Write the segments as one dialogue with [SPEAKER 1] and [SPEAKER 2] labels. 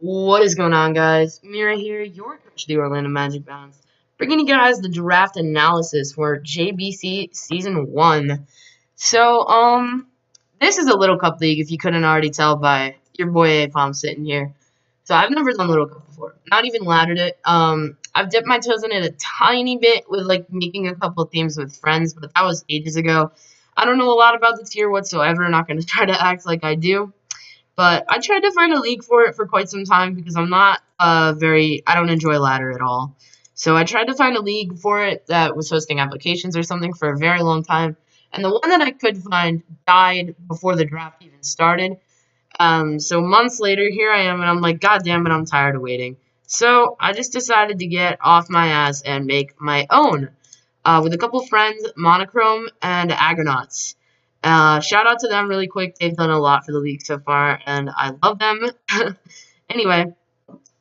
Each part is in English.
[SPEAKER 1] What is going on, guys? Mira here, your coach of the Orlando Magic Bounce, bringing you guys the draft analysis for JBC Season 1. This is a Little Cup League, if you couldn't already tell by your boy A-Palm sitting here. So I've never done Little Cup before, not even laddered it. I've dipped my toes in it a tiny bit with, making a couple of teams with friends, but that was ages ago. I don't know a lot about the tier whatsoever, I'm not going to try to act like I do. But I tried to find a league for it for quite some time because I'm not I don't enjoy ladder at all. So I tried to find a league for it that was hosting applications or something for a very long time. And the one that I could find died before the draft even started. So months later, here I am, and I'm like, God damn it, I'm tired of waiting. So I just decided to get off my ass and make my own with a couple friends, Monochrome and Aggronauts. Shout out to them really quick. They've done a lot for the league so far, and I love them. Anyway,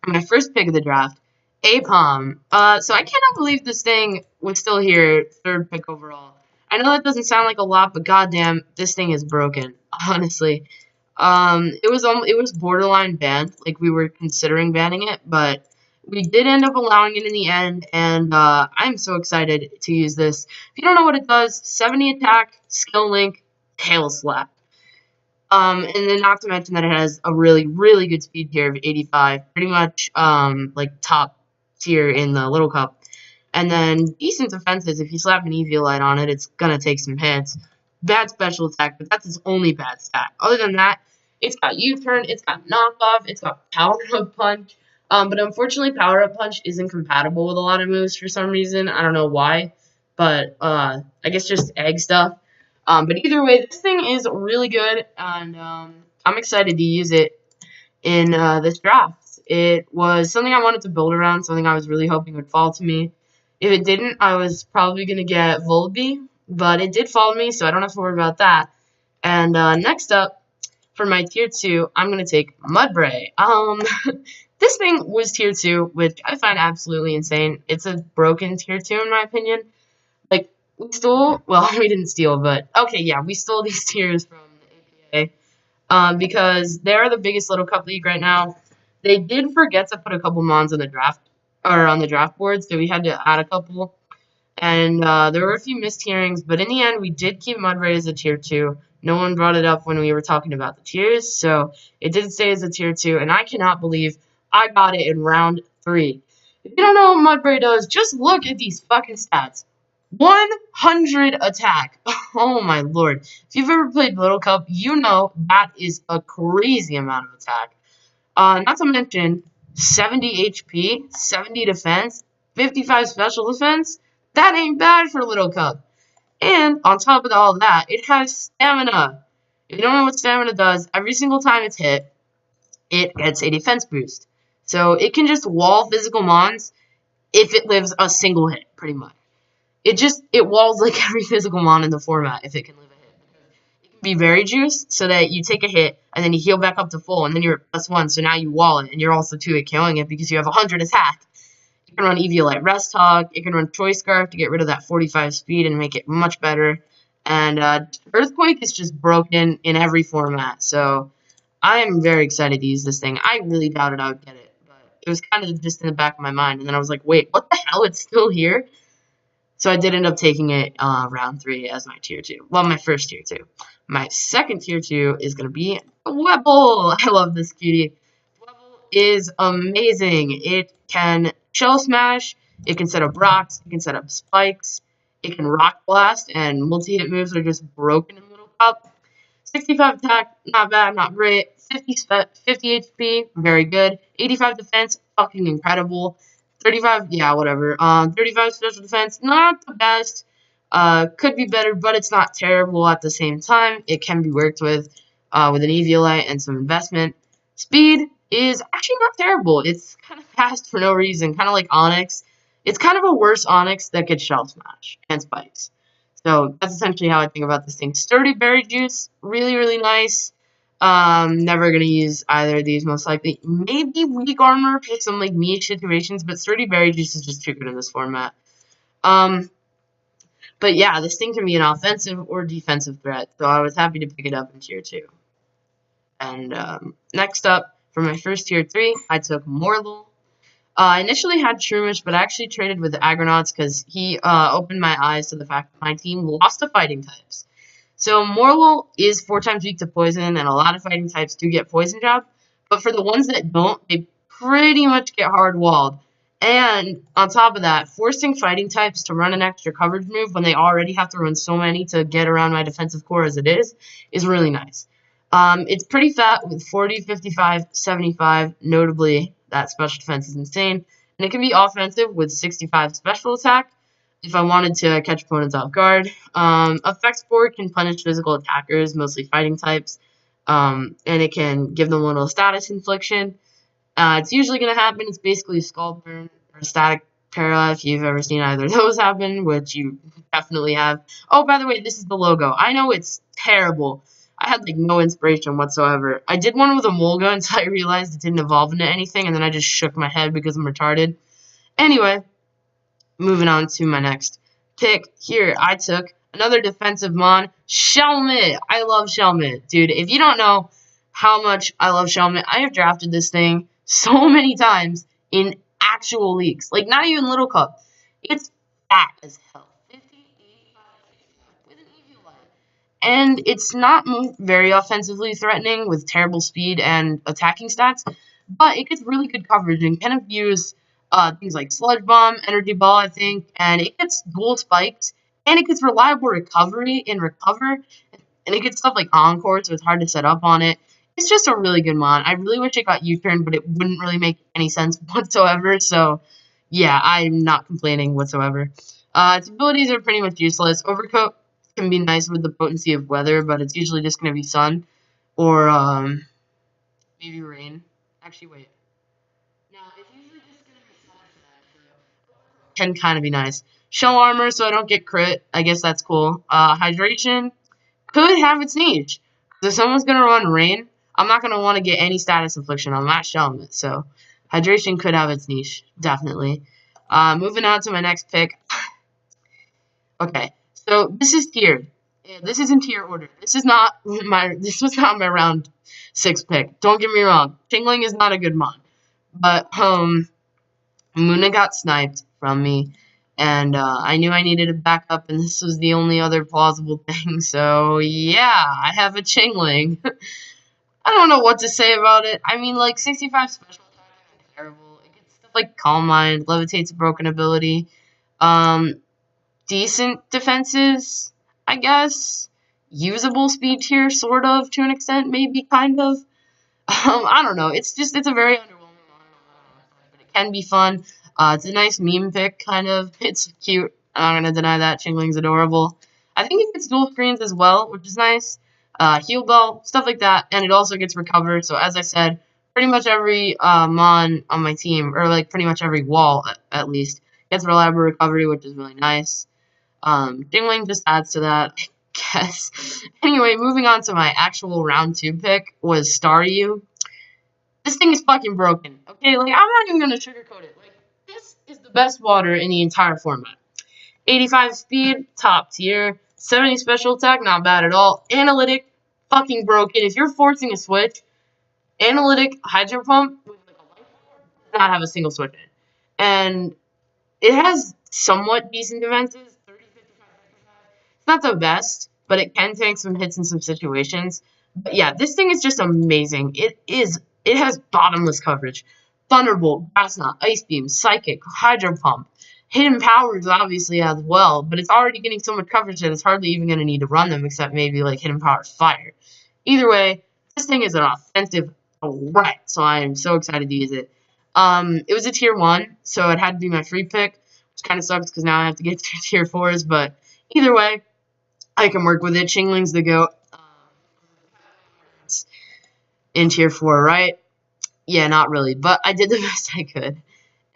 [SPEAKER 1] my first pick of the draft, A-Palm. So I cannot believe this thing was still here, third pick overall. I know that doesn't sound like a lot, but goddamn, this thing is broken. Honestly, it was borderline banned. Like, we were considering banning it, but we did end up allowing it in the end, and I'm so excited to use this. If you don't know what it does, 70 attack, skill link, tail slap. And then not to mention that it has a really, really good speed tier of 85, pretty much top tier in the Little Cup. And then decent defenses. If you slap an EV light on it, it's gonna take some hits. Bad special attack, but that's its only bad stat. Other than that, it's got U-turn, it's got knockoff, it's got power-up punch. But unfortunately, power-up punch isn't compatible with a lot of moves for some reason. I don't know why, but I guess just egg stuff. But either way, this thing is really good, and I'm excited to use it in this draft. It was something I wanted to build around, something I was really hoping would fall to me. If it didn't, I was probably going to get Volby, but it did fall to me, so I don't have to worry about that. And next up, for my tier 2, I'm going to take Mudbray. This thing was tier 2, which I find absolutely insane. It's a broken tier 2, in my opinion. Like, we stole, well, we didn't steal, but, okay, yeah, we stole these tiers from the APA, because they're the biggest Little Cup league right now. They did forget to put a couple mons on the draft, or on the draft board, so we had to add a couple, and there were a few mistierings, but in the end, we did keep Mudbray as a tier 2. No one brought it up when we were talking about the tiers, so it did stay as a tier 2, and I cannot believe I got it in round 3. If you don't know what Mudbray does, just look at these fucking stats. 100 attack. Oh my lord. If you've ever played Little Cup, you know that is a crazy amount of attack. Not to mention 70 HP, 70 defense, 55 special defense. That ain't bad for Little Cup. And on top of all that, it has stamina. If you don't know what stamina does, every single time it's hit, it gets a defense boost. So it can just wall physical mons if it lives a single hit, pretty much. It walls like every physical mon in the format if it can live a hit. It can be very juiced so that you take a hit and then you heal back up to full and then you're at +1, so now you wall it and you're also 2-hit killing it because you have 100 attack. It can run Eviolite Rest Hog, it can run Choice Scarf to get rid of that 45 speed and make it much better. And Earthquake is just broken in every format, so I am very excited to use this thing. I really doubted I would get it, but it was kind of just in the back of my mind, and then I was like, wait, what the hell, it's still here? So I did end up taking it round 3 as my tier 2. Well, my first tier 2. My second tier 2 is going to be Webble. I love this cutie. Webble is amazing. It can shell smash. It can set up rocks. It can set up spikes. It can rock blast. And multi-hit moves are just broken in Little Cup. 65 attack, not bad, not great. 50 HP, very good. 85 defense, fucking incredible. 35, yeah, whatever. 35 special defense, not the best. Could be better, but it's not terrible at the same time. It can be worked with an Eviolite and some investment. Speed is actually not terrible. It's kind of fast for no reason, kind of like Onyx. It's kind of a worse Onyx that could shell smash and spikes. So that's essentially how I think about this thing. Sturdy Berry Juice, really, really nice. Never gonna use either of these most likely. Maybe Weak Armor for some like niche situations, but Sturdy Berry Juice is just too good in this format. But yeah, this thing can be an offensive or defensive threat, so I was happy to pick it up in tier 2. And next up, For my first tier 3, I took Morlul. I initially had Shroomish, but I actually traded with the Aggronauts because he opened my eyes to the fact that my team lost to fighting types. So Morlul is 4 times weak to poison, and a lot of fighting types do get poison jab. But for the ones that don't, they pretty much get hard walled. And on top of that, forcing fighting types to run an extra coverage move when they already have to run so many to get around my defensive core as it is really nice. It's pretty fat with 40, 55, 75. Notably, that special defense is insane. And it can be offensive with 65 special attack if I wanted to catch opponents off guard. Effect Spore can punish physical attackers, mostly fighting types. And it can give them a little status infliction. It's usually going to happen. It's basically Skull Burn or Static Para if you've ever seen either of those happen, which you definitely have. Oh, by the way, this is the logo. I know it's terrible. I had like no inspiration whatsoever. I did one with a Molga until I realized it didn't evolve into anything, and then I just shook my head because I'm retarded. Anyway, moving on to my next pick. Here, I took another defensive mon, Shelmet. I love Shelmet. Dude, if you don't know how much I love Shelmet, I have drafted this thing so many times in actual leagues. Like, not even Little Cup. It's fat as hell. 50, 85, 65, with an EV light. And it's not very offensively threatening with terrible speed and attacking stats, but it gets really good coverage and can abuse things like Sludge Bomb, Energy Ball, I think, and it gets dual spikes, and it gets reliable recovery in Recover, and it gets stuff like Encore, so it's hard to set up on it. It's just a really good mon. I really wish it got U-turned, but it wouldn't really make any sense whatsoever, so yeah, I'm not complaining whatsoever. Its abilities are pretty much useless. Overcoat can be nice with the potency of weather, but it's usually just going to be sun or maybe rain. Actually, wait. No, it's usually just going to be sun for that. Can kind of be nice. Shell armor, so I don't get crit. I guess that's cool. Hydration could have its niche. If someone's going to run rain, I'm not going to want to get any status infliction on that Shelmet, so hydration could have its niche, definitely. Moving on to my next pick. Okay, so this is tiered. This is in tier order. This was not my round 6 pick. Don't get me wrong. Tingling is not a good mon. But Muna got sniped from me, and I knew I needed a backup, and this was the only other plausible thing. So yeah, I have a Chingling. I don't know what to say about it. I mean, like 65 special attack is terrible. It gets stuff like Calm Mind, Levitate's a broken ability. Decent defenses, I guess. Usable speed tier, sort of, to an extent, maybe, kind of. I don't know. It's a very underwhelming model, but it can be fun. It's a nice meme pick, kind of. It's cute. I'm not going to deny that. Chingling's adorable. I think it gets dual screens as well, which is nice. Heal Bell, stuff like that. And it also gets Recover. So, as I said, pretty much every mon on my team, or like pretty much every wall, at least, gets reliable recovery, which is really nice. Dingling just adds to that, I guess. Anyway, moving on to my actual round 2 pick was Staryu. This thing is fucking broken, okay? Like, I'm not even gonna sugarcoat it. Like, this is the best water in the entire format. 85 speed, top tier. 70 special attack, not bad at all. Analytic, fucking broken. If you're forcing a switch, Analytic Hydro Pump with like a life does not have a single switch in. And it has somewhat decent defenses. 30, 55, 55. It's not the best, but it can tank some hits in some situations. But yeah, this thing is just amazing. It has bottomless coverage. Thunderbolt, Grass Knot, Ice Beam, Psychic, Hydro Pump. Hidden Powers obviously as well, but it's already getting so much coverage that it's hardly even going to need to run them except maybe like Hidden Powers Fire. Either way, this thing is an offensive threat, so I am so excited to use it. It was a tier 1, so it had to be my free pick, which kind of sucks because now I have to get to tier 4s, but either way, I can work with it. Chingling's the GOAT. In tier 4, right? Yeah, not really, but I did the best I could.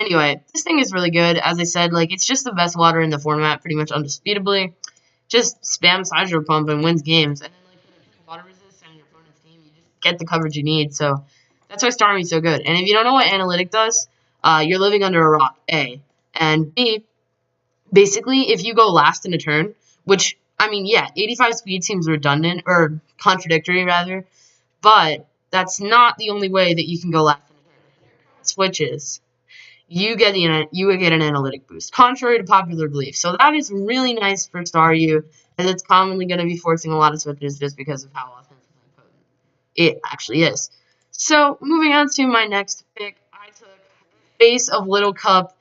[SPEAKER 1] Anyway, this thing is really good. As I said, like, it's just the best water in the format, pretty much undisputably. Just spam Hydro Pump and wins games. And then, like, with water resist on your opponent's team, you just get the coverage you need. So, that's why Starmie's so good. And if you don't know what Analytic does, you're living under a rock, A. And B, basically, if you go last in a turn, which, I mean, yeah, 85 speed seems redundant, or contradictory, rather. But that's not the only way that you can go left in a tournament. Switches. You get an analytic boost, contrary to popular belief. So that is really nice for Staryu, as it's commonly going to be forcing a lot of switches just because of how offensively potent it actually is. So moving on to my next pick, I took Face of Little Cup,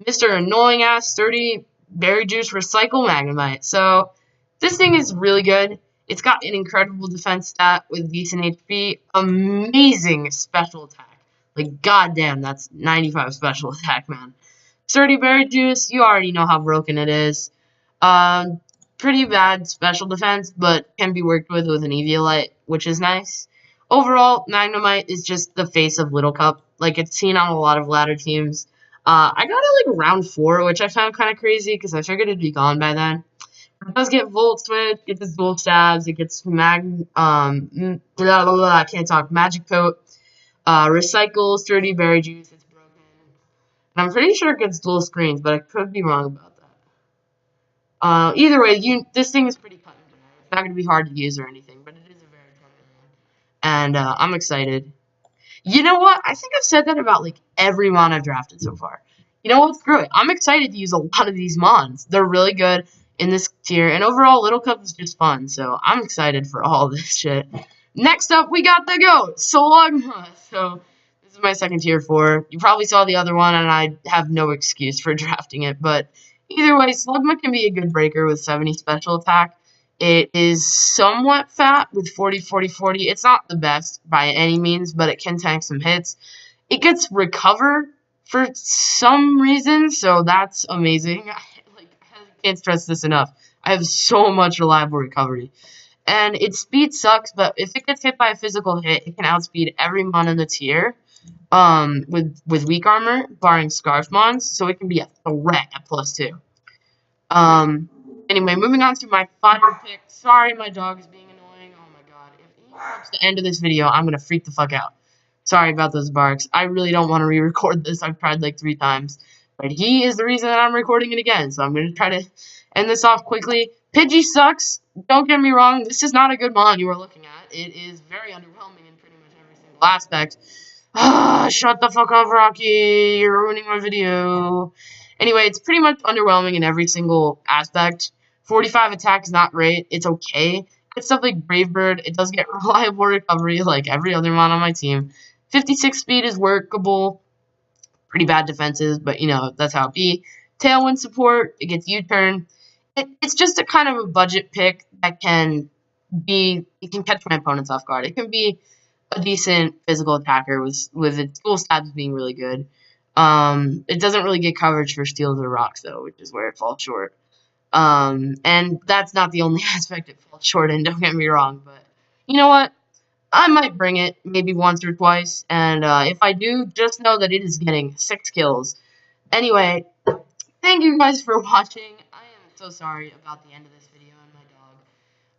[SPEAKER 1] Mr. Annoying Ass Sturdy Berry Juice Recycle Magnemite. So this thing is really good. It's got an incredible defense stat with decent HP, amazing special attack. Like, goddamn, that's 95 special attack, man. Sturdy Berry Juice, you already know how broken it is. Pretty bad special defense, but can be worked with an Eviolite, which is nice. Overall, Magnemite is just the face of Little Cup. Like, it's seen on a lot of ladder teams. I got it, like, round 4, which I found kind of crazy, because I figured it'd be gone by then. It does get Volt Switch, it gets dual stabs, it gets I can't talk, Magic Coat, Recycle, Sturdy Berry Juice, it's broken. And I'm pretty sure it gets dual screens, but I could be wrong about that. Either way, this thing is pretty cut and dry. It's not going to be hard to use or anything, but it is a very tournament. And I'm excited. You know what? I think I've said that about, like, every mon I've drafted so far. You know what? Screw it. I'm excited to use a lot of these mons. They're really good in this tier, and overall, Little Cup is just fun, so I'm excited for all this shit. Next up, we got the GOAT, Slugma. So, this is my second tier 4. You probably saw the other one, and I have no excuse for drafting it, but either way, Slugma can be a good breaker with 70 special attack. It is somewhat fat with 40, 40, 40. It's not the best by any means, but it can tank some hits. It gets Recover for some reason, so that's amazing. I can't stress this enough. I have so much reliable recovery. And its speed sucks, but if it gets hit by a physical hit, it can outspeed every mon in the tier with weak armor, barring Scarf mons, so it can be a threat at +2. Anyway, moving on to my final pick. Sorry, my dog is being annoying. Oh my god. If he comes to the end of this video, I'm going to freak the fuck out. Sorry about those barks. I really don't want to re-record this. I've tried like 3 times. But he is the reason that I'm recording it again. So I'm going to try to end this off quickly. Pidgey sucks. Don't get me wrong. This is not a good mon you are looking at. It is very underwhelming in pretty much every single aspect. Shut the fuck up, Rocky. You're ruining my video. Anyway, it's pretty much underwhelming in every single aspect. 45 attack is not great. It's okay. It's stuff like Brave Bird. It does get reliable recovery like every other mon on my team. 56 speed is workable. Pretty bad defenses, but, you know, that's how it be. Tailwind support. It gets U-turn. It's just a kind of a budget pick that can be... It can catch my opponents off guard. It can be a decent physical attacker with its dual stabs being really good. It doesn't really get coverage for steals or rocks, though, which is where it falls short. And that's not the only aspect it falls short in, don't get me wrong, but you know what? I might bring it maybe once or twice, and if I do, just know that it is getting 6 kills. Anyway, thank you guys for watching. I am so sorry about the end of this video and my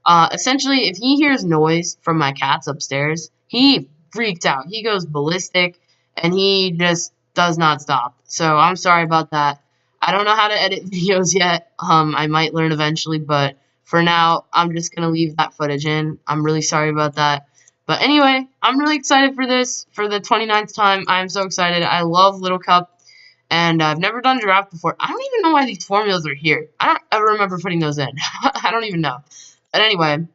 [SPEAKER 1] dog. Essentially, if he hears noise from my cats upstairs, he freaks out. He goes ballistic, and he just does not stop. So I'm sorry about that. I don't know how to edit videos yet. I might learn eventually, but for now, I'm just going to leave that footage in. I'm really sorry about that. But anyway, I'm really excited for this, for the 29th time. I'm so excited. I love Little Cup, and I've never done draft before. I don't even know why these formulas are here. I don't ever remember putting those in. I don't even know. But anyway,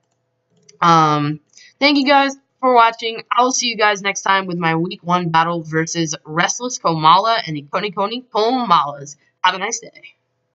[SPEAKER 1] thank you guys for watching. I will see you guys next time with my week 1 battle versus Restless Komala and the Koni Komalas. Have a nice day.